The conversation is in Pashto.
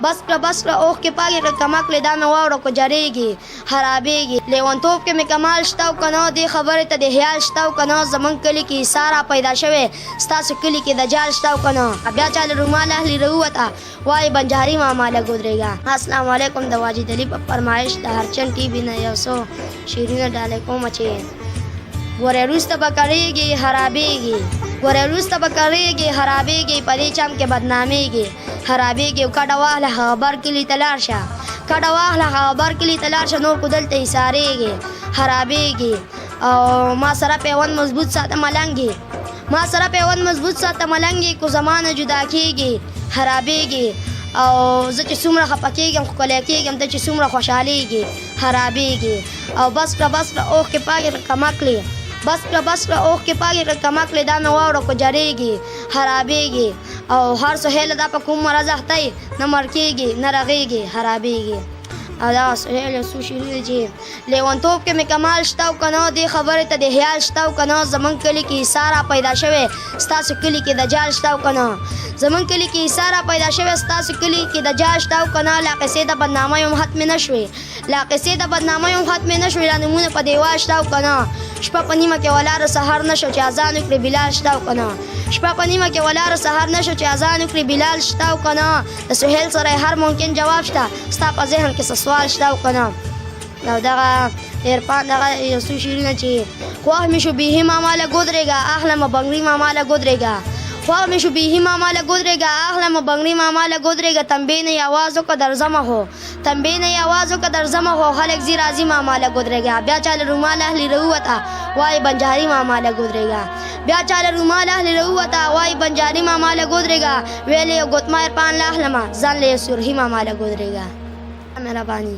بس کړه اوښ کې پاکې کړه کمک لې دا مې واوره کو جریږي خرابېږي لیونتوب کې مې کمال شته او که نه دې خبرې ته د خیال شته او که نه زمونږ کلي کې عیسی را پیدا شوی ستاسو کلي کې دجال شته او که نه بیا چا له رومال اهلي راووته وایي بنجاري ماما له ګودرېږه. السلام علیکم. د واجد علي په فرمایش د هرچند ټي وي نه یو څو شعرونه ډالۍ کومه چې ګورې وروسته به کړېږي خرابېږي ګورې وروسته به کړېږي خرابېږي په دې چم کې بدنامېږي خرابېږي کډه واخله هغه بر کلي ته لاړ شه کډه واخله هغه بر کلي ته لاړ شه نور خو دلته ایسارېږي خرابېږي او ما سره پیوند مضبوط ساته ملنګي ما سره پیوند مضبوط ساته ملنګي کو زمانه جدا کېږي خرابېږي او زه چې څومره خفه کېږم ښکلی کېږم ته چې څومره خوشحالېږي خرابېږي او بس کړه اوښ کې پاکې کړه کمکلې بس کړه اوښ کې پاکې کړه کمکلې دا مې واوره کو جریږي خرابېږي او هر سهیل دا په کوم مرض اخته نه مړ کېږي نه رغېږي خرابېږي. او دا سهیل یو څو شعرونه چې لیونتوب کې مې کمال شته او که نه دې خبرې ته د خیال شته او که نه زمونږ کلي کې عیسی را پیدا شوی ستاسو کلي کې دجال شته او که نه زمونږ کلي کې عیسی را پیدا شوی ستاسو کلي کې دجال شته او که نه لا قصې د بدنامۍ هم ختمې نه شوې لا قصې د بدنامۍ هم ختمې نه شوې لا نومونه په دیوال شته او که نه شپه په نیمه کې ولاړه سهار نه شو چې اذان وکړي بلال شته او که نه شپه په نیمه کې ولاړه سهار نه شو چې اذان وکړي بلال شته او که نه د سهیل سره هر ممکن جواب شته ستا په ذهن کې څه سوال شته او که نه. او دغه عرفان دغه یو څو شعرونه چې خواه مې شو بیهي ماما له ګودرېږه اخلمه بنګړي ماما له ګودرېږه خواه مې شو بیهي ماما له ګودرېږه اخلمه بنګړي ماما له ګودرېږه تنبې نه یې اواز وکړه درځمه هو تنبې نه یې اواز وکړه درځمه هو خلک ځي راځي ماما له ګودرېږه بیا چا له رومال اهلي راووته وایي بنجاري ماما له ګودرېږه بیا چا له رومال اهلي راووته وایي بنجاري ماما له ګودرېږه ویلې یو ګوتما عرفان له اخلمه ځان له یې سرحي ماما له ګودرېږه. مهرباني.